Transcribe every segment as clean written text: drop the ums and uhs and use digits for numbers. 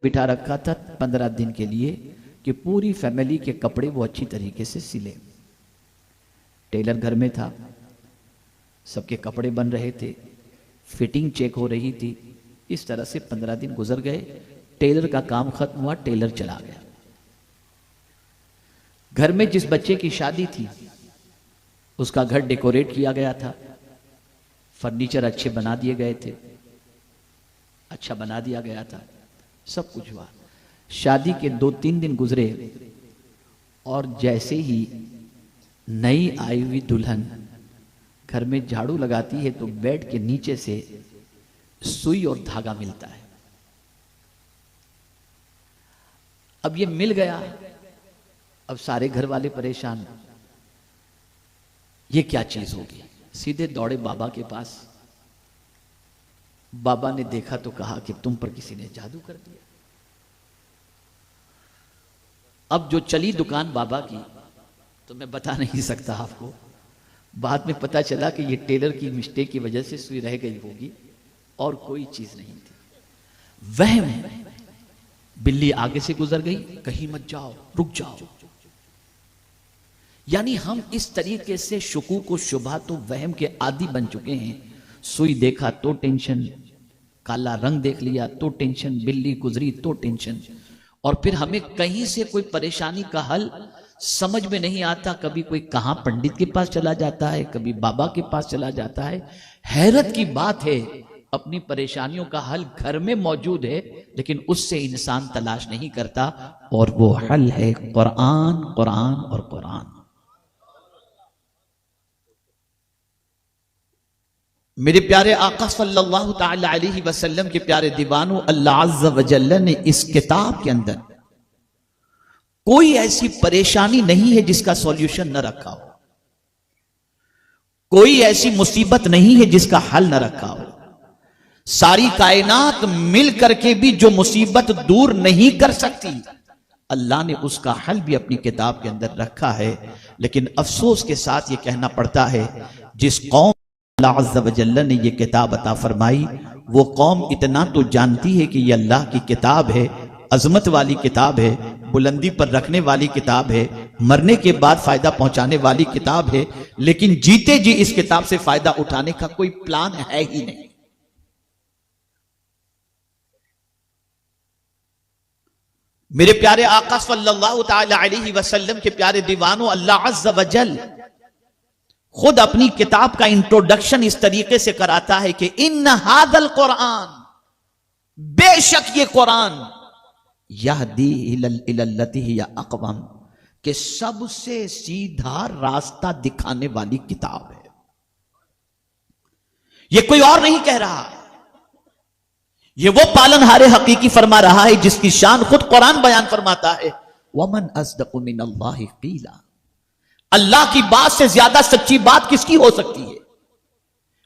बिठा रखा था 15 दिन के लिए कि पूरी फैमिली के कपड़े वो अच्छी तरीके से सिले। टेलर घर में था, सबके कपड़े बन रहे थे, फिटिंग चेक हो रही थी। इस तरह से 15 दिन गुजर गए। टेलर का काम खत्म हुआ, टेलर चला गया। घर में जिस बच्चे की शादी थी उसका घर डेकोरेट किया गया था, फर्नीचर अच्छे बना दिए गए थे, अच्छा बना दिया गया था, सब कुछ हुआ। शादी के 2-3 दिन गुजरे और जैसे ही नई आई हुई दुल्हन घर में झाड़ू लगाती है तो बेड के नीचे से सुई और धागा मिलता है। अब ये मिल गया, अब सारे घर वाले परेशान, ये क्या चीज होगी। सीधे दौड़े बाबा के पास। बाबा ने देखा तो कहा कि तुम पर किसी ने जादू कर दिया। अब जो चली दुकान बाबा की तो मैं बता नहीं सकता आपको। बाद में पता चला कि ये टेलर की मिस्टेक की वजह से सुई रह गई होगी और कोई चीज नहीं थी। वहम, बिल्ली आगे से गुजर गई, कहीं मत जाओ, रुक जाओ। यानी हम इस तरीके से शुकूक व शुबहा तो वहम के आदी बन चुके हैं। सुई देखा तो टेंशन, काला रंग देख लिया तो टेंशन, बिल्ली गुजरी तो टेंशन। और फिर हमें कहीं से कोई परेशानी का हल समझ में नहीं आता। कभी कोई कहां पंडित के पास चला जाता है, कभी बाबा के पास चला जाता है। हैरत की बात है, अपनी परेशानियों का हल घर में मौजूद है, लेकिन उससे इंसान तलाश नहीं करता। और वो हल है कुरान, कुरान और कुरान। मेरे प्यारे आका सल्लल्लाहु ताला अलैहि वसल्लम के प्यारे दीवानों, अल्लाह अज़्ज़ व जल्ल ने इस किताब के अंदर कोई ऐसी परेशानी नहीं है जिसका सॉल्यूशन न रखा हो, कोई ऐसी मुसीबत नहीं है जिसका हल न रखा हो। सारी कायनात मिल करके भी जो मुसीबत दूर नहीं कर सकती, अल्लाह ने उसका हल भी अपनी किताब के अंदर रखा है। लेकिन अफसोस के साथ ये कहना पड़ता है, जिस कौम अल्लाह अज़्ज़ व जल्ल ने ये किताब अता फरमाई, वो कौम इतना तो जानती है कि ये अल्लाह की किताब है, अजमत वाली किताब है, बुलंदी पर रखने वाली किताब है, मरने के बाद फायदा पहुंचाने वाली किताब है, लेकिन जीते जी इस किताब से फायदा उठाने का कोई प्लान है ही नहीं। मेरे प्यारे आका सल्लल्लाहु ताला अलैहि वसल्लम के प्यारे दीवानों, अल्लाह अज़्ज़ व जल खुद अपनी किताब का इंट्रोडक्शन इस तरीके से कराता है कि इन हादल कुरान, बेशक ये कुरान, यहदी इलल्लती हिय अक़वम, के सबसे सीधा रास्ता दिखाने वाली किताब है। ये कोई और नहीं कह रहा, ये वो पालनहारे हकीकी फरमा रहा है जिसकी शान खुद कुरान बयान फरमाता है। वमन अस्दक़ु मिनल्लाहि क़ीला, अल्लाह की बात से ज्यादा सच्ची बात किसकी हो सकती है।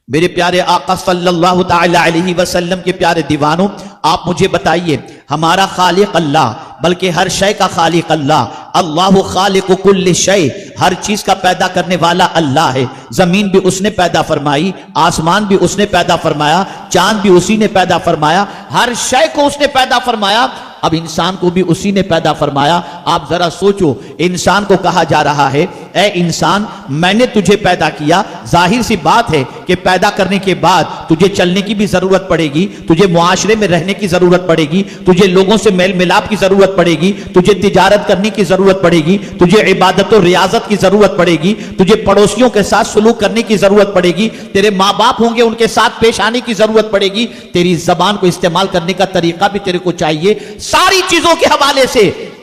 मेरे प्यारे आका सल्लल्लाहु ताला अलैहि वसल्लम के प्यारे दीवानों, आप मुझे बताइए, हमारा खालिक अल्लाह, बल्कि हर शय का खालिक अल्लाह, अल्लाहु खालिकु कुल्लि शय, हर चीज का पैदा करने वाला अल्लाह है। जमीन भी उसने पैदा फरमाई, आसमान भी उसने पैदा फरमाया, चांद भी उसी ने पैदा फरमाया, हर शय को उसने पैदा फरमाया। अब इंसान को भी उसी ने पैदा फरमाया। आप जरा सोचो, इंसान को कहा जा रहा है, ए इंसान, मैंने तुझे पैदा किया। जाहिर सी बात है कि पैदा करने के बाद तुझे चलने की भी जरूरत पड़ेगी, तुझे मुआशरे में रहने की जरूरत पड़ेगी, तुझे लोगों से मेल मिलाप की जरूरत पड़ेगी, तुझे तिजारत करने की जरूरत पड़ेगी, तुझे इबादत और रियाजत की जरूरत पड़ेगी, तुझे पड़ोसियों के साथ सुलूक करने की जरूरत पड़ेगी, तेरे माँ बाप होंगे उनके साथ पेश आने की जरूरत पड़ेगी, तेरी जबान को इस्तेमाल करने का तरीका भी तेरे को चाहिए। सारी चीजों के हवाले से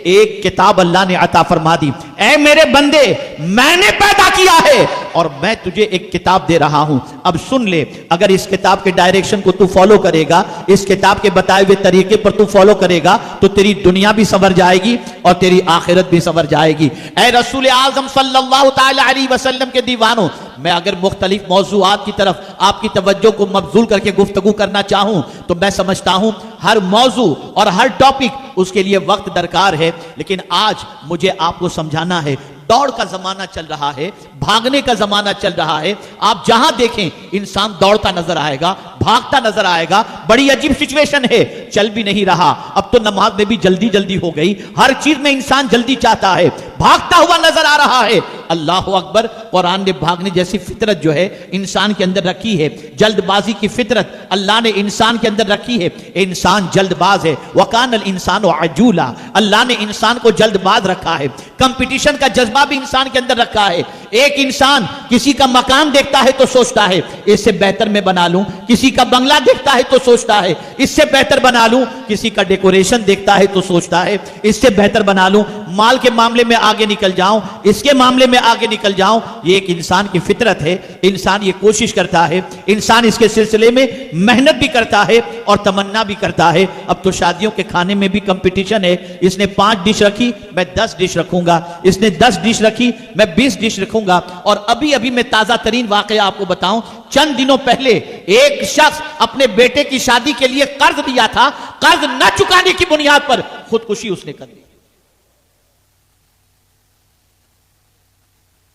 एक किताब अल्लाह ने अता फरमा दी। ऐ मेरे बंदे, मैंने पैदा किया है और मैं तुझे एक किताब दे रहा हूं। अब सुन ले, अगर इस किताब के डायरेक्शन को तू फॉलो करेगा, इस किताब के बताए हुए तरीके पर तू फॉलो करेगा, तो तेरी दुनिया भी संवर जाएगी और तेरी आखिरत भी संवर जाएगी। ऐ रसूल आज़म सल्लल्लाहु ताला अलैहि वसल्लम के दीवानों, मैं अगर मुख्तलिफ मौज़ूआत की तरफ आपकी तवज्जो को मबज़ूल करके गुफ्तगू करना चाहूं तो मैं समझता हूं हर मौजू और हर टॉपिक उसके लिए वक्त दरकार है। लेकिन आज मुझे आपको समझाना है, दौड़ का जमाना चल रहा है, भागने का जमाना चल रहा है। आप जहां देखें इंसान दौड़ता नजर आएगा, भागता नजर आएगा। बड़ी अजीब सिचुएशन है, चल भी नहीं रहा, अब तो नमाज में भी जल्दी जल्दी हो गई, हर चीज में इंसान जल्दी चाहता है, भागता हुआ नजर आ रहा है। अल्लाह अकबर, कुरान ने भागने जैसी फितरत जो है इंसान के अंदर रखी है, जल्दबाजी की फितरत अल्लाह ने इंसान के अंदर रखी है। इंसान जल्दबाज है, वकानल इंसान अजूला, अल्लाह ने इंसान को जल्दबाज रखा है। कंपटीशन का जज्बा भी इंसान के अंदर रखा है। एक इंसान किसी का मकान देखता है तो सोचता है इससे बेहतर मैं बना लूं, किसी का बंगला देखता है तो सोचता है इससे बेहतर बना लूं, किसी का डेकोरेशन देखता है तो सोचता है इससे बेहतर बना लूं, माल के मामले में आगे निकल जाऊं, इसके मामले में आगे निकल जाऊं। ये एक इंसान की फितरत है, इंसान ये कोशिश करता है, इंसान इसके सिलसिले में मेहनत भी करता है और तमन्ना भी करता है। अब तो शादियों के खाने में भी कंपटीशन है, इसने 5 डिश रखी मैं 10 डिश रखूंगा, इसने 10 डिश रखी मैं 20 डिश रखूंगा। और अभी अभी मैं ताजा तरीन वाकया आपको बताऊं, चंद दिनों पहले एक शख्स अपने बेटे की शादी के लिए कर्ज लिया था, कर्ज न चुकाने की बुनियाद पर खुदकुशी उसने कर ली।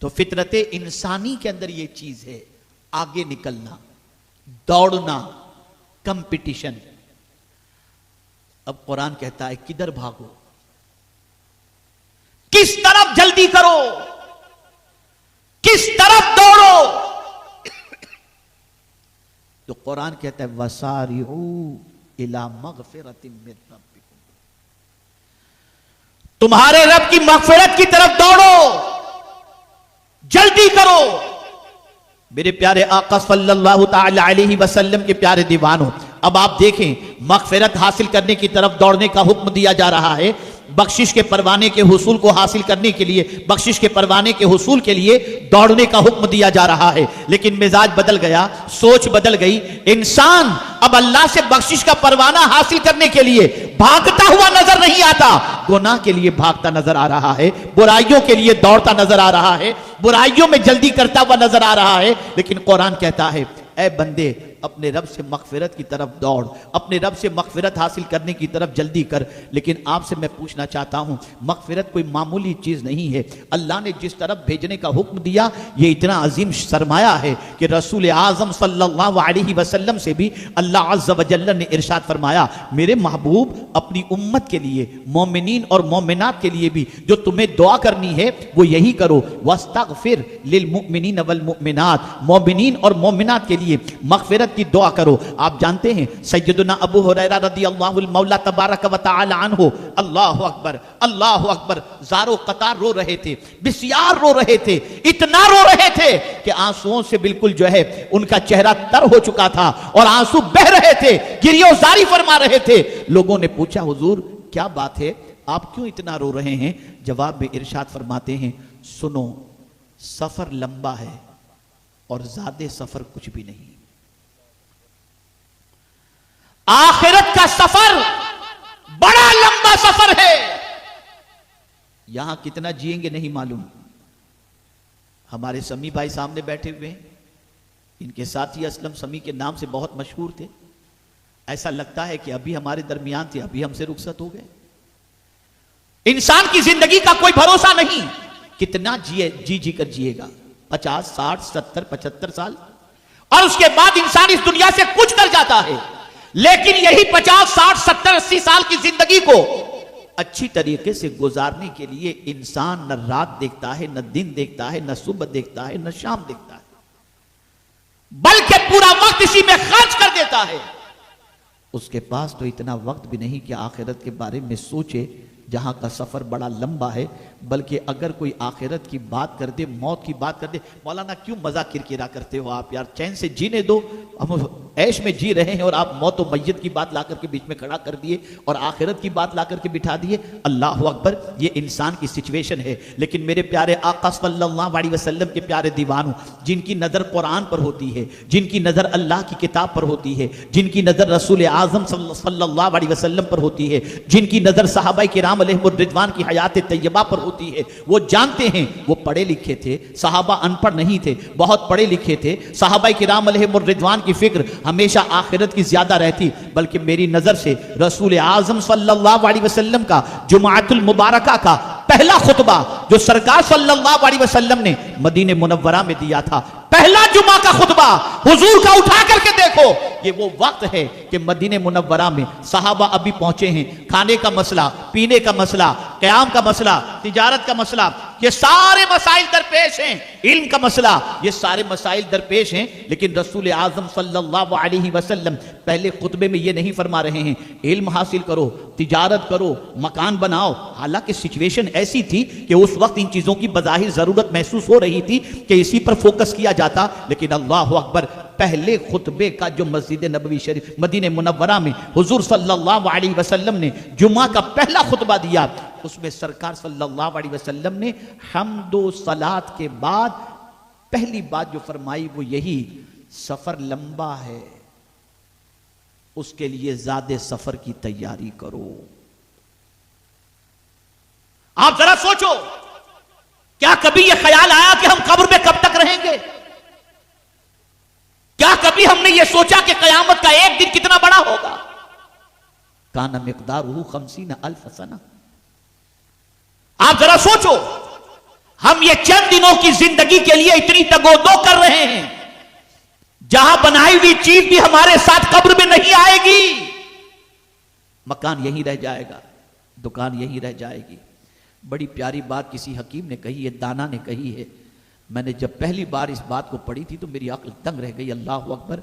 तो फितरते इंसानी के अंदर यह चीज है, आगे निकलना, दौड़ना, कंपटीशन। अब कुरान कहता है किधर भागो, किस तरफ जल्दी करो, किस तरफ दौड़ो। तो कुरान कहता है वसारिऊ इला मगफिरतिन मिन रब्बिकुम, तुम्हारे रब की मगफिरत की तरफ दौड़ो, जल्दी करो। मेरे प्यारे आका सल्लल्लाहु तआला अलैहि वसल्लम के प्यारे दीवानों, अब आप देखें मगफिरत हासिल करने की तरफ दौड़ने का हुक्म दिया जा रहा है। बख्शिश के परवाने के हुसूल को हासिल करने के लिए, बख्शिश के परवाने के हुसूल के लिए दौड़ने का हुक्म दिया जा रहा है। लेकिन मिजाज बदल गया, सोच बदल गई। इंसान अब अल्लाह से बख्शिश का परवाना हासिल करने के लिए भागता हुआ नजर नहीं आता, गुनाह के लिए भागता नजर आ रहा है, बुराइयों के लिए दौड़ता नजर आ रहा है, बुराइयों में जल्दी करता हुआ नजर आ रहा है। लेकिन कुरान कहता है ऐ बंदे, अपने रब से मगफिरत की तरफ दौड़, अपने रब से मगफिरत हासिल करने की तरफ जल्दी कर। लेकिन आपसे मैं पूछना चाहता हूं, मगफिरत कोई मामूली चीज नहीं है। अल्लाह ने जिस तरफ भेजने का हुक्म दिया, ये इतना अजीम सरमाया है कि रसूल आजम सल्लल्लाहु अलैहि वसल्लम से भी अल्लाह अज़्ज़ व जल्ल ने इरशाद फरमाया, मेरे महबूब अपनी उम्मत के लिए, मोमिनीन और मोमिनात के लिए भी जो तुम्हें दुआ करनी है वो यही करो, वस्तगफिर लिल मुमिनीन वल मुमिनात, मोमिनीन और मोमिनात के लिए मगफिरत की दुआ करो। आप जानते हैं सैयदना अबू हुरैरा रदियल्लाहु मौला तबारक व तआला अन्हु, अल्लाहु अकबर, अल्लाहु अकबर, ज़ारो कतार रो रहे थे, बिस्यार रो रहे थे, इतना रो रहे थे कि आंसुओं से बिल्कुल जो है उनका चेहरा तर हो चुका था और आंसू बह रहे थे, गिरियोजारी फरमा रहे थे। लोगों ने पूछा हुजूर क्या बात है, आप क्यों इतना रो रहे हैं? जवाब में इरशाद फरमाते हैं, सुनो, सफर लंबा है और ज्यादा सफर कुछ भी नहीं। आखिरत का सफर बड़ा लंबा सफर है। यहां कितना जिएंगे नहीं मालूम। हमारे समी भाई सामने बैठे हुए हैं, इनके साथी असलम समी के नाम से बहुत मशहूर थे। ऐसा लगता है कि अभी हमारे दरमियान थे, अभी हमसे रुखसत हो गए। इंसान की जिंदगी का कोई भरोसा नहीं, कितना जी कर जिएगा, 50, 60, 70, 75 साल, और उसके बाद इंसान इस दुनिया से कुछ कर जाता है। लेकिन यही 50, 60, 70, 80 साल की जिंदगी को अच्छी तरीके से गुजारने के लिए इंसान न रात देखता है, न दिन देखता है, न सुबह देखता है, न शाम देखता है, बल्कि पूरा वक्त इसी में खर्च कर देता है। उसके पास तो इतना वक्त भी नहीं कि आखिरत के बारे में सोचे, जहां का सफर बड़ा लंबा है। बल्कि अगर कोई आखिरत की बात कर दे, मौत की बात कर दे, मौलाना क्यों मजा किरकिरा करते हो आप यार, चैन से जीने दो, हम ऐश में जी रहे हैं और आप मौत और मैयत की बात ला करके बीच में खड़ा कर दिए और आखिरत की बात ला करके बिठा दिए। अल्लाह अकबर, ये इंसान की सिचुएशन है। लेकिन मेरे प्यारे आका सल्लल्लाहु अलैहि वसल्लम के प्यारे दीवानों, जिनकी नजर कुरान पर होती है, जिनकी नजर अल्लाह की किताब पर होती है, जिनकी नजर रसूल आजम सल्लल्लाहु अलैहि वसल्लम पर होती है, जिनकी नजर सहाबा किराम अलैहिमुर रिदवान की हयात तैयबा पर होती है, वो जानते हैं, वो पढ़े लिखे थे। सहाबा अनपढ़ नहीं थे, बहुत पढ़े लिखे थे। सहाबा किराम अलैहिमुर रिदवान की फिक्र हमेशा आखिरत की ज्यादा रहती। बल्कि मेरी नजर से रसूल आजम सल्लल्लाहु अलैहि वसल्लम का जुमाअतुल मुबारका का पहला खुतबा जो सरकार सल्लल्लाहु अलैहि वसल्लम ने मदीने मुनव्वरा में दिया था, पहला जुमा का खुतबा हुजूर का उठा करके देखो, ये वो वक्त है कि मदीने मुनव्वरा में सहाबा अभी पहुंचे हैं, खाने का मसला, पीने का मसला, क़याम का मसला, तिजारत का मसला, ये सारे मसाइल दरपेश हैं, इल्म का मसला, ये सारे मसाइल दरपेश हैं। लेकिन रसूल आज़म सल्लल्लाहु अलैहि वसल्लम पहले खुतबे में ये नहीं फरमा रहे हैं इल्म हासिल करो, तिजारत करो, मकान बनाओ। हालांकि सिचुएशन ऐसी थी कि उस वक्त इन चीजों की बज़ाहिर जरूरत महसूस हो रही थी कि इसी पर फोकस किया जाता। लेकिन अल्लाह अकबर, पहले खुतबे का जो मस्जिद नबवी शरीफ मदीने मुनव्वरा में हुजूर सल्लल्लाहु अलैहि वसल्लम ने जुमा का पहला खुतबा दिया, उसमें सरकार सल्लल्लाहु अलैहि वसल्लम ने हम्दो सलात के बाद पहली बात जो फरमाई वो यही, सफर लंबा है, उसके लिए ज्यादा सफर की तैयारी करो। आप जरा सोचो, क्या कभी यह ख्याल आया कि हम कब्र में कब तक रहेंगे? क्या कभी हमने यह सोचा कि कयामत का एक दिन कितना बड़ा होगा? काना मिक़दारुहु 50 अल्फ सना। आप जरा सोचो, हम ये चंद दिनों की जिंदगी के लिए इतनी तगोदो कर रहे हैं, जहां बनाई हुई चीज भी हमारे साथ कब्र में नहीं आएगी। मकान यहीं रह जाएगा, दुकान यहीं रह जाएगी। बड़ी प्यारी बात किसी हकीम ने कही है, दाना ने कही है। मैंने जब पहली बार इस बात को पढ़ी थी तो मेरी अक्ल दंग रह गई। अल्लाह अकबर।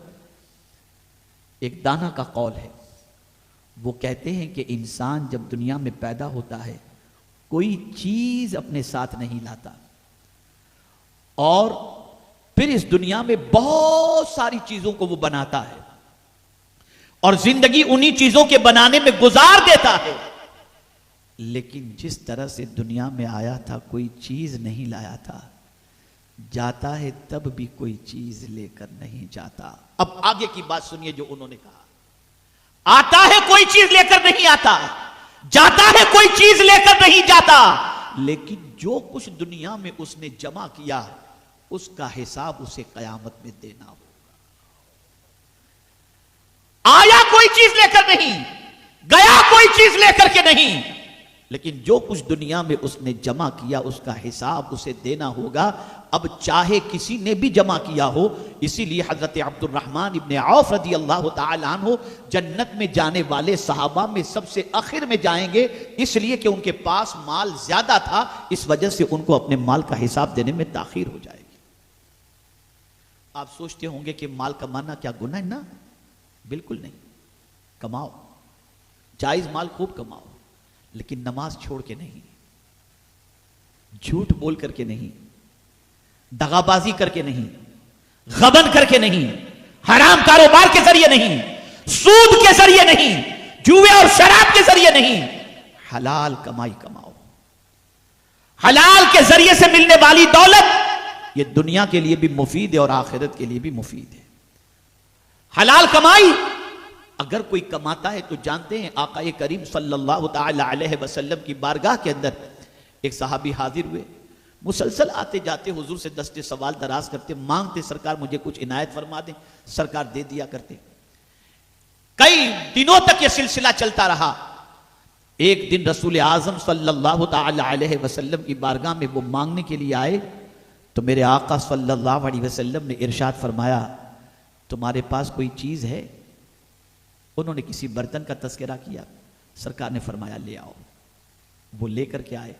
एक दाना का कौल है, वो कहते हैं कि इंसान जब दुनिया में पैदा होता है कोई चीज अपने साथ नहीं लाता, और फिर इस दुनिया में बहुत सारी चीजों को वो बनाता है और जिंदगी उन्हीं चीजों के बनाने में गुजार देता है। लेकिन जिस तरह से दुनिया में आया था कोई चीज नहीं लाया था, जाता है तब भी कोई चीज लेकर नहीं जाता। अब आगे की बात सुनिए जो उन्होंने कहा, आता है कोई चीज लेकर नहीं आता, जाता है कोई चीज लेकर नहीं जाता, लेकिन जो कुछ दुनिया में उसने जमा किया उसका हिसाब उसे कयामत में देना होगा। आया कोई चीज लेकर नहीं, गया कोई चीज लेकर के नहीं, लेकिन जो कुछ दुनिया में उसने जमा किया उसका हिसाब उसे देना होगा। अब चाहे किसी ने भी जमा किया हो, इसीलिए हजरत अब्दुर्रहमान इब्ने औफ रदी अल्लाह तआला अन्हु जन्नत में जाने वाले सहाबा में सबसे आखिर में जाएंगे, इसलिए कि उनके पास माल ज्यादा था, इस वजह से उनको अपने माल का हिसाब देने में ताखीर हो जाएगी। आप सोचते होंगे कि माल कमाना क्या गुनाह है? ना, बिल्कुल नहीं। कमाओ, जायज माल खूब कमाओ, लेकिन नमाज छोड़ के नहीं, झूठ बोल करके नहीं, दगाबाजी करके नहीं, गबन करके नहीं, हराम कारोबार के जरिए नहीं, सूद के जरिए नहीं, जुए और शराब के जरिए नहीं, हलाल कमाई कमाओ। हलाल के जरिए से मिलने वाली दौलत ये दुनिया के लिए भी मुफीद है और आखिरत के लिए भी मुफीद है। हलाल कमाई अगर कोई कमाता है तो जानते हैं आका करीम सल्लल्लाहु ताला अलैहि वसल्लम की बारगाह के अंदर एक सहाबी हाजिर हुए, मुसलसल आते जाते हुजूर से दस्ते सवाल दराज करते, मांगते सरकार मुझे कुछ इनायत फरमा दें, सरकार दे दिया करते। कई दिनों तक यह सिलसिला चलता रहा। एक दिन रसूल आजम सल्लल्लाहु ताला अलैहि वसल्लम की बारगाह में वो मांगने के लिए आए तो मेरे आका सल्लल्लाहु अलैहि वसल्लम ने इरशाद फरमाया, तुम्हारे पास कोई चीज है? उन्होंने किसी बर्तन का तस्करा किया, सरकार ने फरमाया ले आओ। वो लेकर के आए,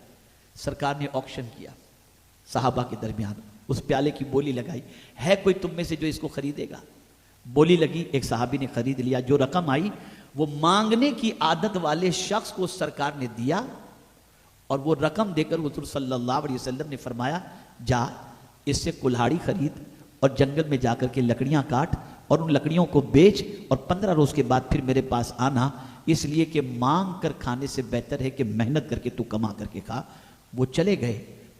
सरकार ने ऑक्शन किया, सहाबा के दरमियान उस प्याले की बोली लगाई, है कोई तुम में से जो इसको खरीदेगा? बोली लगी, एक सहाबी ने खरीद लिया। जो रकम आई वो मांगने की आदत वाले शख्स को सरकार ने दिया और वो रकम देकर हुजूर सल्लल्लाहु अलैहि वसल्लम ने फरमाया, जा इससे कुल्हाड़ी खरीद और जंगल में जाकर के लकड़ियां काट और उन लकड़ियों को बेच और 15 रोज के बाद फिर मेरे पास आना, इसलिए कि मांग कर खाने से बेहतर है कि मेहनत करके तू कमा करके खा। वो चले गए।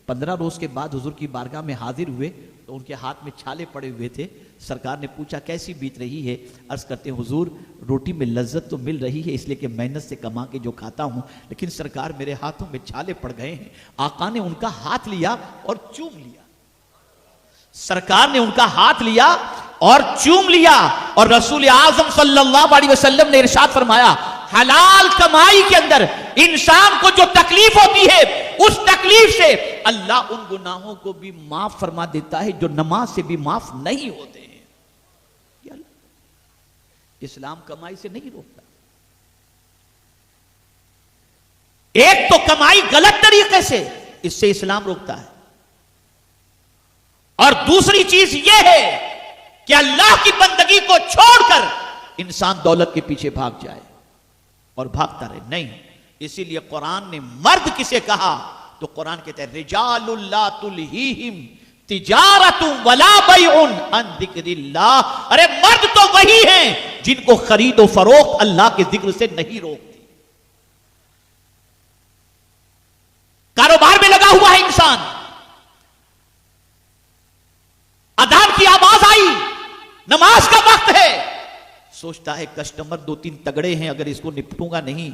15 रोज के बाद हुजूर की बारगाह में हाजिर हुए तो उनके हाथ में छाले पड़े हुए थे। सरकार ने पूछा कैसी बीत रही है? अर्ज करते हैं हुजूर रोटी में लज्जत तो मिल रही है इसलिए कि मेहनत से कमा के जो खाता हूं, लेकिन सरकार मेरे हाथों में छाले पड़ गए हैं। आका ने उनका हाथ लिया और चूम लिया। सरकार ने उनका हाथ लिया और चूम लिया और रसूल आजम सल्लल्लाहु अलैहि वसल्लम ने इरशाद फरमाया, हलाल कमाई के अंदर इंसान को जो तकलीफ होती है उस तकलीफ से अल्लाह उन गुनाहों को भी माफ फरमा देता है जो नमाज से भी माफ नहीं होते हैं। इस्लाम कमाई से नहीं रोकता। एक तो कमाई गलत तरीके से, इससे इस्लाम रोकता है, और दूसरी चीज यह है कि अल्लाह की बंदगी को छोड़कर इंसान दौलत के पीछे भाग जाए और भागता रहे, नहीं। इसीलिए कुरान ने मर्द किसे कहा, तो कुरान कहता है रिजालुल्ला तुलहीहिम तिजारतु वला बैउन अन जिक्रिल्लाह। अरे मर्द तो वही हैं जिनको खरीद और फरोख्त अल्लाह के जिक्र से नहीं रोकती। कारोबार में लगा हुआ है इंसान, अजान की आवाज आई, नमाज का वक्त है, सोचता है कस्टमर 2-3 तगड़े हैं, अगर इसको निपटूंगा नहीं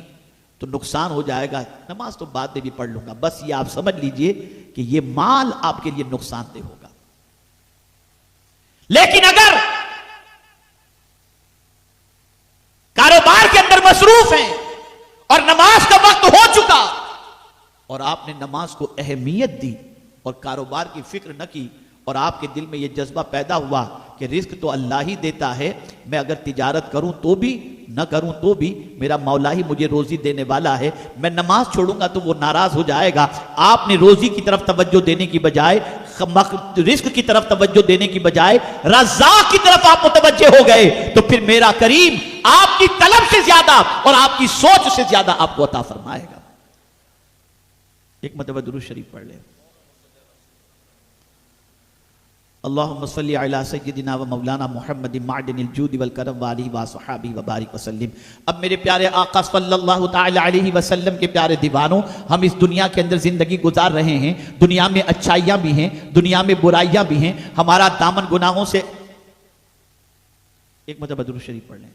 तो नुकसान हो जाएगा, नमाज तो बाद में भी पढ़ लूंगा। बस ये आप समझ लीजिए कि ये माल आपके लिए नुकसानदेह होगा। लेकिन अगर कारोबार के अंदर मसरूफ हैं और नमाज का वक्त हो चुका और आपने नमाज को अहमियत दी और कारोबार की फिक्र न की, और आपके दिल में यह जज्बा पैदा हुआ कि रिस्क तो अल्लाह ही देता है, मैं अगर तिजारत करूं तो भी न करूं तो भी मेरा मौला ही मुझे रोजी देने वाला है, मैं नमाज छोड़ूंगा तो वो नाराज हो जाएगा। आपने रोजी की तरफ तवज्जो देने की बजाय, रिस्क की तरफ तवज्जो देने की बजाय रज़्ज़ाक़ की तरफ आप मुतवज्जे हो गए, तो फिर मेरा करीम आपकी तलब से ज्यादा और आपकी सोच से ज्यादा आपको अता फरमाएगा। एक मरतबा दुरूद शरीफ पढ़ ले। अल्लाहुम्मा सल्ली अला सय्यिदिना व मौलाना मुहम्मदिन मादिनिल जूदि वल करम व आलिहि व सहाबी व बारिक वसल्लिम। अब मेरे प्यारे आका सल्लल्लाहु तआला अलैहि वसल्लम के प्यारे दीवानों, हम इस दुनिया के अंदर जिंदगी गुजार रहे हैं। दुनिया में अच्छाइयां भी हैं, दुनिया में बुराइयां भी हैं। हमारा दामन गुनाहों से, एक मतलब दुरूद शरीफ पढ़ लें।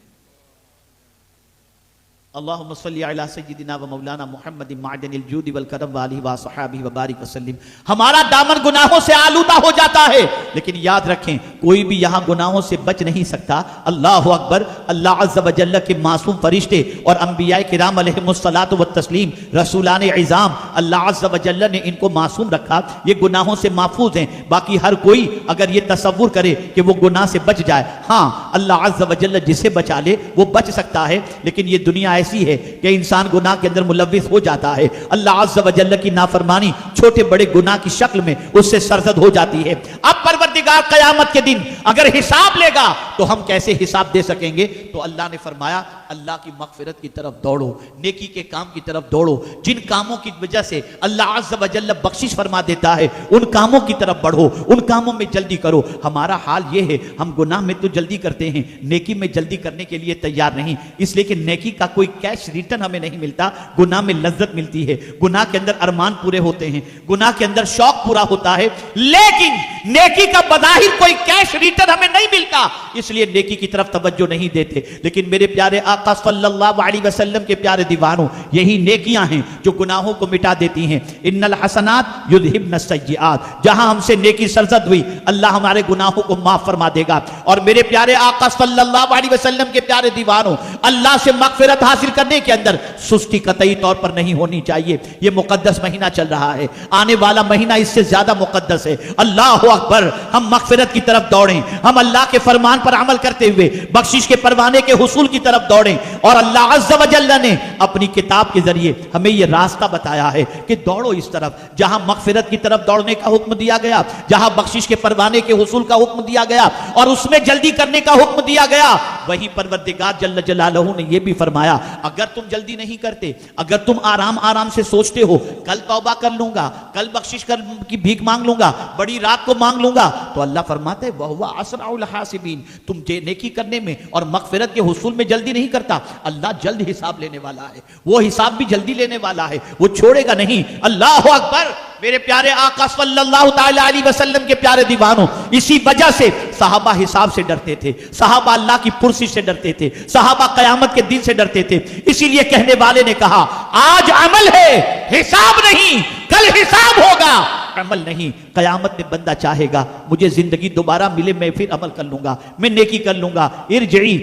अल्लाहुम्मा सल्ली अला सय्यिदिना व मौलाना मुहम्मदिन मादिनिल जूदि वल करम व आलिहि व सहाबी व बारिक वसल्लिम। हमारा दामन गुनाहों से आलूदा हो जाता है, लेकिन याद रखें कोई भी यहां गुनाहों से बच नहीं सकता। अल्लाह अकबर। अल्लाह अज़्ज़ व जल्ल के मासूम फरिश्ते और अंबिया किराम अलैहिमुस्सलातु व तस्लीम, रसूलान इज़ाम, अल्लाह अज़्ज़ व जल्ल ने इनको मासूम रखा, ये गुनाहों से महफूज हैं। बाकी हर कोई अगर ये तसव्वुर करे कि वो गुनाह से बच जाए, हाँ अल्लाह अज़्ज़ व जल्ल जिसे बचा ले वो बच सकता है, लेकिन ये दुनिया ऐसी है कि इंसान गुनाह के अंदर मुलव्विस हो जाता है। अल्लाह अज़्ज़ व जल्ल की नाफरमानी छोटे बड़े गुनाह की शक्ल में उससे सरजद हो जाती है। अब परवरदिगार क़यामत के दिन अगर हिसाब लेगा तो हम कैसे हिसाब दे सकेंगे? तो अल्लाह ने फरमाया अल्लाह की मग़फ़िरत की तरफ दौड़ो, नेकी के काम की तरफ दौड़ो। जिन कामों की वजह से अल्लाह अज़्ज़ व जल्ल बख्शिश फरमा देता है उन कामों की तरफ बढ़ो, उन कामों में जल्दी करो। हमारा हाल ये है, हम गुनाह में तो जल्दी करते हैं, नेकी में जल्दी करने के लिए तैयार नहीं, इसलिए कि नेकी का कोई कैश रिटर्न हमें नहीं मिलता, गुनाह में लज्जत मिलती है, गुनाह के अंदर अरमान पूरे होते हैं, गुनाह के अंदर शौक पूरा होता है, लेकिन नेकी का बज़ाहिर कोई कैश रिटर्न हमें नहीं मिलता, इसलिए नेकी की तरफ तवज्जो नहीं देते। लेकिन मेरे प्यारे आका सल्लल्लाहु अलैहि वसल्लम के प्यारे दीवानों, यही नेकियां हैं जो गुनाहों को मिटा देती हैं। इन्नल हसनात युज़हिबन सय्यिआत, जहां हमसे नेकी सरजद हुई अल्लाह हमारे गुनाहों को माफ फरमा देगा। और मेरे प्यारे आका सल्लल्लाहु अलैहि वसल्लम के प्यारे दीवानों, अल्लाह से मग़फ़िरत हासिल करने के अंदर सुस्ती कतई तौर पर नहीं होनी चाहिए। यह मुक़द्दस महीना चल रहा है, आने वाला महीना इससे ज्यादा मुक़द्दस है। अल्लाह अकबर। हम मग़फ़िरत की तरफ दौड़ें, हम अल्लाह के फरमान पर अमल करते हुए बख्शिश के परवाने के हुसूल की तरफ दौड़ें। और अल्लाह अज़्ज़ व जल्ल ने अपनी किताब के जरिए हमें यह रास्ता बताया है कि दौड़ो इस तरफ, जहां मग़फ़िरत की तरफ दौड़ने का हुक्म दिया गया, जहां बख्शिश के परवाने के हुसूल का हुक्म दिया गया और उसमें जल्दी करने का हुक्म दिया गया, वहीं परवरदिगार जल्ल जलालहू ने यह भी फरमाया अगर तुम जल्दी नहीं करते, अगर तुम आराम आराम से सोचते हो कल तौबा कर लूंगा, कल बख्शिश कर की भीख मांग लूंगा, बड़ी रात को मांग लूंगा, तो अल्लाह फरमाते हैं वहुवा असरउल हासिबीन, तुम नेकी करने में और मग़फ़िरत के हुसूल में जल्दी नहीं करता, अल्लाह जल्द हिसाब लेने वाला है, वो हिसाब भी जल्दी लेने वाला है, वो छोड़ेगा नहीं। अल्लाह अकबर। मेरे प्यारे आका सल्लल्लाहु तआला अलैहि वसल्लम के प्यारे दीवानों, इसी वजह से सहाबा हिसाब से डरते थे, सहाबा अल्लाह की पुरसिश से डरते थे, सहाबा क़यामत के दिन से डरते थे। इसीलिए कहने वाले ने कहा आज अमल है, हिसाब नहीं, कल हिसाब होगा, अमल नहीं। क़यामत में बंदा चाहेगा मुझे जिंदगी दोबारा मिले, मैं फिर अमल कर लूंगा, मैं नेकी कर लूंगा। इरजिई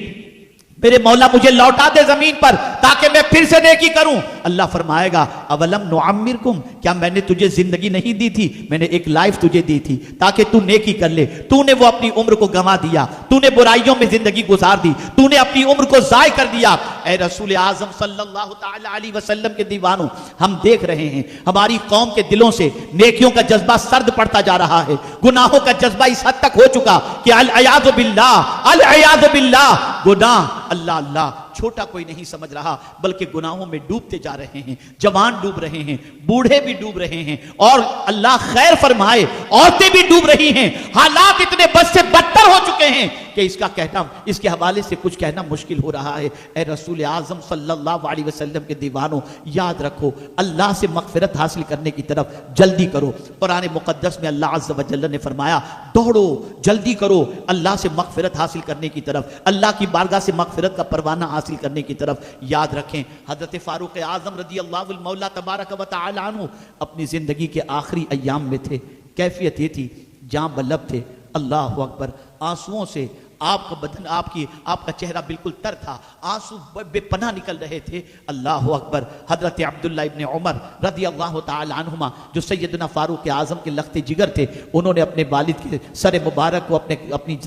मेरे मौला मुझे लौटा दे जमीन पर ताकि मैं फिर से नेकी करूं। अल्लाह फरमाएगा अवलम नुअम्मिरकुम, क्या मैंने तुझे जिंदगी नहीं दी थी? मैंने एक लाइफ तुझे दी थी ताकि तू नेकी कर ले। तूने वो अपनी उम्र को गंवा दिया, तूने बुराइयों में जिंदगी गुजार दी, तूने अपनी उम्र को जाय कर दिया। ए रसूल आजम सल्लल्लाहु ताला अलैहि वसल्लम के दीवानों, हम देख रहे हैं हमारी कौम के दिलों से नेकियों का जज्बा सर्द पड़ता जा रहा है, गुनाहों का जज्बा इस हद तक हो चुका कि अल अयाज़ु बिल्लाह, अल अयाज़ु बिल्लाह, गुनाह अल्लाह अल्लाह छोटा कोई नहीं समझ रहा, बल्कि गुनाहों में डूबते जा रहे हैं। जवान डूब रहे हैं, बूढ़े भी डूब रहे हैं, और अल्लाह खैर फरमाए औरतें भी डूब रही हैं। हालात इतने बद से बदतर हो चुके हैं कि इसका कहना, इसके हवाले से कुछ कहना मुश्किल हो रहा है। ए रसूल आजम सल्लल्लाहु अलैहि वसल्लम के दीवानों, याद रखो अल्लाह से मगफिरत हासिल करने की तरफ जल्दी करो। कुरान मुकद्दस में अल्लाह अज़्ज़ व जल्ल ने फरमाया दौड़ो, जल्दी करो अल्लाह से मगफिरत हासिल करने की तरफ, अल्लाह की बारगाह से मगफिरत का परवाना हासिल करने की तरफ। याद रखें हजरत फारूक आजम रज़ी अल्लाहु मौला तबारक व तआला अन्हु अपनी जिंदगी के आखिरी अय्याम में थे। कैफियत ये थी, जां बलब थे, अल्लाह अकबर, आंसुओं से आपका बदन, आपका चेहरा बिल्कुल तर था, आंसू बेपनाह निकल रहे थे। अल्लाह अकबर। हजरत अब्दुल्ला इब्न उमर रज़ी अल्लाह तआला अन्हुमा, जो सैयदना फारूक आजम के लख्ते जिगर थे, उन्होंने अपने वालिद के सर मुबारक को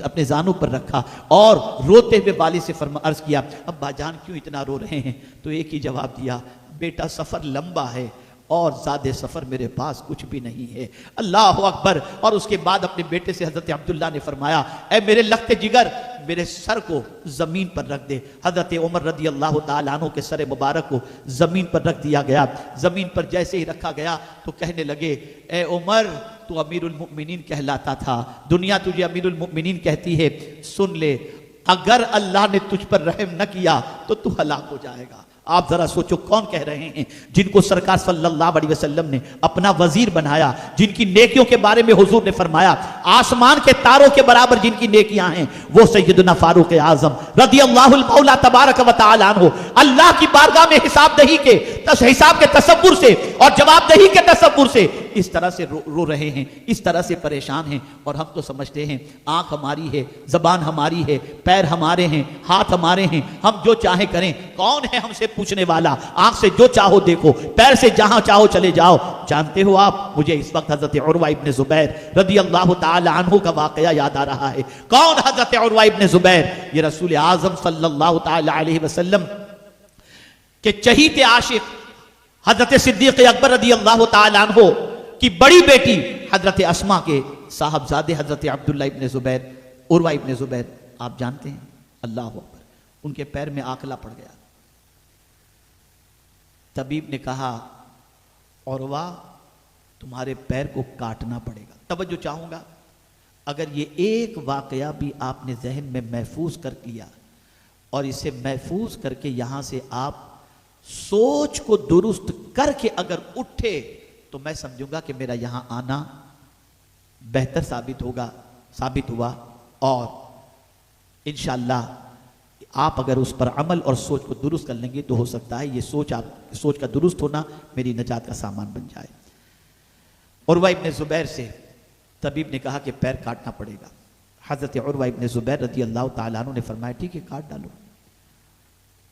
अपने जानू पर रखा और रोते हुए वालिद से अर्ज किया, अब्बा जान क्यों इतना रो रहे हैं? तो एक ही जवाब दिया, बेटा सफर लंबा है और ज़्यादा सफ़र मेरे पास कुछ भी नहीं है। अल्लाह अकबर। और उसके बाद अपने बेटे से हज़रत अब्दुल्ला ने फरमाया, ऐ मेरे लख्ते जिगर, मेरे सर को ज़मीन पर रख दे। हज़रत उमर रज़ी अल्लाह तआला अन्हु के सर मुबारक को ज़मीन पर रख दिया गया। ज़मीन पर जैसे ही रखा गया तो कहने लगे, ए उमर, तू अमीरुल मुमिनीन कहलाता था, दुनिया तुझे अमीरुल मुमिनीन कहती है, सुन ले, अगर अल्लाह ने तुझ पर रहम न किया तो तू हलाक हो जाएगा। आप जरा सोचो कौन कह रहे हैं, जिनको सरकार सल्लल्लाहु अलैहि वसल्लम ने अपना वजीर बनाया, जिनकी नेकियों के बारे में हुजूर ने फरमाया आसमान के तारों के बराबर जिनकी नेकियां हैं, वो सैयदना फारूक आजम रज़ी अल्लाहु मौला तबारक व तआला अन्हु अल्लाह की बारगाह में हिसाबदही के तसव्वुर से और जवाबदही के तसव्वुर से इस तरह से रो रहे हैं, इस तरह से परेशान हैं। और हम तो समझते हैं आंख हमारी है, जबान हमारी है, पैर हमारे हैं, हाथ हमारे हैं, हम जो चाहे करें, कौन है हमसे पूछने वाला? आंख से जो चाहो देखो, पैर से जहां चाहो चले जाओ। जानते हो आप, मुझे इस वक्त हजरत उरवा इब्न जुबैर रज़ी अल्लाह तआला अन्हु का वाकया याद आ रहा है। कौन हजरत उरवा इब्न जुबैर? ये रसूल आजम सल्लल्लाहु तआला अलैहि वसल्लम के चहीते आशिक हजरत सिद्दीक़ अकबर रज़ी अल्लाह तआला अन्हु की बड़ी बेटी हजरत अस्मा के साहबजादे हजरत अब्दुल्ला इब्न जुबैर, उरवा इब्न जुबैर, आप जानते हैं, अल्लाह अकबर, उनके पैर में आकला पड़ गया। तबीब ने कहा, उरवा, तुम्हारे पैर को काटना पड़ेगा। तवज्जो चाहूंगा, अगर ये एक वाकया भी आपने जहन में महफूज कर लिया और इसे महफूज करके यहां से आप सोच को दुरुस्त करके अगर उठे तो मैं समझूंगा कि मेरा यहां आना बेहतर साबित हुआ। और इंशाअल्लाह आप अगर उस पर अमल और सोच को दुरुस्त कर लेंगे तो हो सकता है ये सोच का दुरुस्त होना मेरी नजात का सामान बन जाए। उरवा इब्न जुबैर से तबीब ने कहा कि पैर काटना पड़ेगा। हजरत उरवा इब्न जुबैर रज़ी अल्लाह तआला अन्हु ने फरमाया, ठीक है, काट डालो।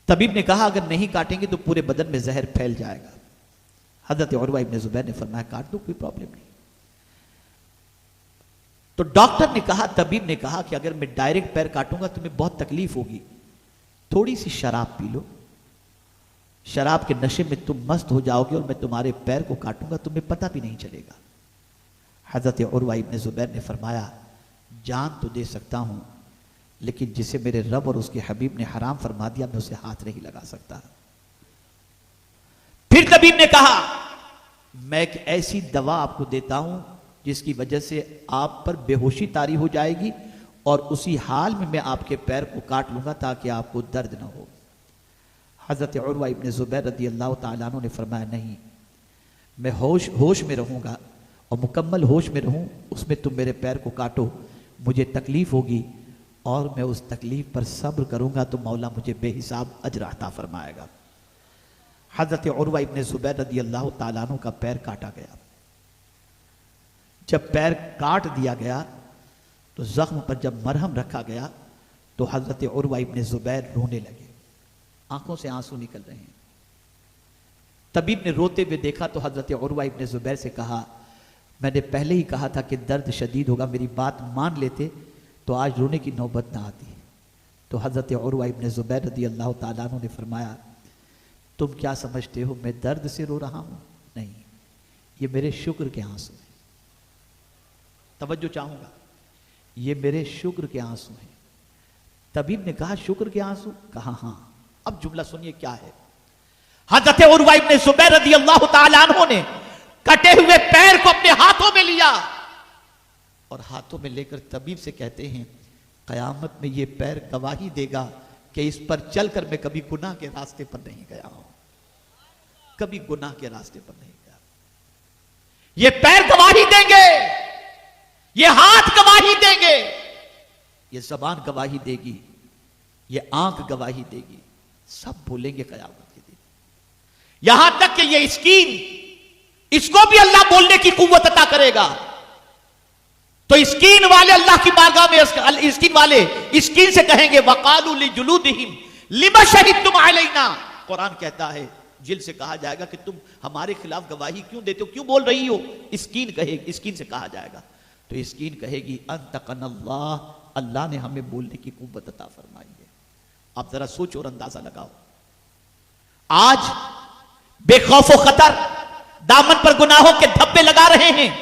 तबीब ने कहा, अगर नहीं काटेंगे तो पूरे बदन में जहर फैल जाएगा। हजरत उरवा इब्न जुबैर ने फरमाया, काट दो, कोई प्रॉब्लम नहीं। तो डॉक्टर ने कहा, तबीब ने कहा कि अगर मैं डायरेक्ट पैर काटूंगा तुम्हें बहुत तकलीफ होगी, थोड़ी सी शराब पी लो, शराब के नशे में तुम मस्त हो जाओगे और मैं तुम्हारे पैर को काटूंगा, तुम्हें पता भी नहीं चलेगा। हजरत उरवा इब्न जुबैर ने फरमाया, जान तो दे सकता हूं, लेकिन जिसे मेरे रब और उसके हबीब ने हराम फरमा दिया, मैं उसे हाथ नहीं लगा सकता। फिर तबीब ने कहा, मैं एक ऐसी दवा आपको देता हूं जिसकी वजह से आप पर बेहोशी तारी हो जाएगी और उसी हाल में मैं आपके पैर को काट लूंगा ताकि आपको दर्द ना हो। हजरत उरवा इब्न जुबैर रज़ी अल्लाह तआला अन्हु ने फरमाया, नहीं, मैं होश में रहूंगा और मुकम्मल होश में रहूं, उसमें तुम मेरे पैर को काटो, मुझे तकलीफ होगी और मैं उस तकलीफ पर सब्र करूंगा तो मौला मुझे बेहिसाब अजर अता फरमाएगा। हजरत उरवा इब्न जुबैर रज़ी अल्लाह तआला अन्हु का पैर काटा गया। जब पैर काट दिया गया तो जख्म पर जब मरहम रखा गया तो हजरत उर्वा इब्ने जुबैर रोने लगे, आंखों से आंसू निकल रहे हैं। तबीब ने रोते हुए देखा तो हजरत उर्वा इब्ने जुबैर से कहा, मैंने पहले ही कहा था कि दर्द शदीद होगा, मेरी बात मान लेते तो आज रोने की नौबत ना आती। तो हजरत उर्वा इब्ने जुबैर रदी अल्लाह ताला अन्हु ने फरमाया, तुम क्या समझते हो मैं दर्द से रो रहा हूं? नहीं, ये मेरे शुक्र के आंसू हैं। तवज्जो चाहूंगा, ये मेरे शुक्र के आंसू हैं। तबीब ने कहा, शुक्र के आंसू? कहा हां। अब जुमला सुनिए क्या है। हजरत उर्वा इब्ने जुबैर रदी अल्लाह ताला अन्हु ने कटे हुए पैर को अपने हाथों में लिया और हाथों में लेकर तबीब से कहते हैं, कयामत में ये पैर गवाही देगा कि इस पर चलकर मैं कभी गुनाह के रास्ते पर नहीं गया हूं, कभी गुनाह के रास्ते पर नहीं गया। ये पैर गवाही देंगे, ये हाथ गवाही देंगे, ये जबान गवाही देगी, ये आंख गवाही देगी, सब बोलेंगे कयामत के दिन। यहां तक कि ये स्कीन, इसको भी अल्लाह बोलने की कुव्वत अता करेगा। तो स्कीन वाले अल्लाह की बारगाह में स्कीन वाले स्कीन से कहेंगे, वकालू लिजुलूदिहिम लिमा शहिदतुम अलैना। कुरान कहता है जिल से कहा जाएगा कि तुम हमारे खिलाफ गवाही क्यों देते हो, क्यों बोल रही हो? स्कीन कहेगी, स्कीन से कहा जाएगा तो स्कीन कहेगी, अंतकनल्लाह, अल्लाह ने हमें बोलने की कुव्वत अता फरमाई है। आप जरा सोचो और अंदाजा लगाओ, आज बेखौफ खतर दामन पर गुनाहों के धब्बे लगा रहे हैं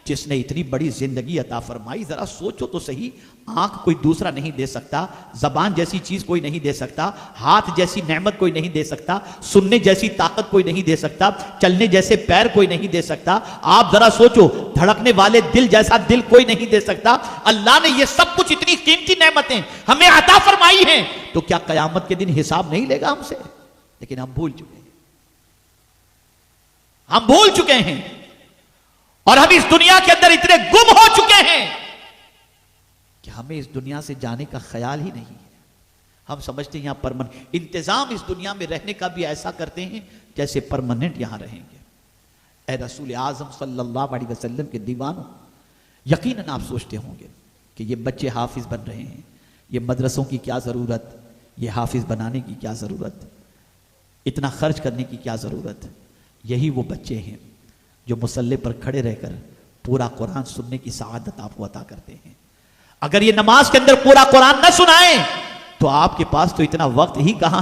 जिसने इतनी बड़ी जिंदगी अता फरमाई। जरा सोचो तो सही, आंख कोई दूसरा नहीं दे सकता, जबान जैसी चीज कोई नहीं दे सकता, हाथ जैसी नेमत कोई नहीं दे सकता, सुनने जैसी ताकत कोई नहीं दे सकता, चलने जैसे पैर कोई नहीं दे सकता। आप जरा सोचो, धड़कने वाले दिल जैसा दिल कोई नहीं दे सकता। अल्लाह ने ये सब कुछ, इतनी कीमती नेमतें हमें अता फरमाई हैं, तो क्या कयामत के दिन हिसाब नहीं लेगा हमसे? लेकिन हम भूल चुके हैं, हम भूल चुके हैं और हम इस दुनिया के अंदर इतने गुम हो चुके हैं कि हमें इस दुनिया से जाने का ख्याल ही नहीं है। हम समझते हैं यहां परमानेंट इंतजाम, इस दुनिया में रहने का भी ऐसा करते हैं जैसे परमानेंट यहां रहेंगे। ए रसूल आजम सल्लल्लाहु अलैहि वसल्लम के दीवानों, यकीनन आप सोचते होंगे कि ये बच्चे हाफिज बन रहे हैं, ये मदरसों की क्या जरूरत, ये हाफिज बनाने की क्या जरूरत, इतना खर्च करने की क्या जरूरत। यही वो बच्चे हैं जो मुसल्ले पर खड़े रहकर पूरा कुरान सुनने की सआदत आपको अता करते हैं। अगर ये नमाज के अंदर पूरा कुरान न सुनाएं तो आपके पास तो इतना वक्त ही कहां है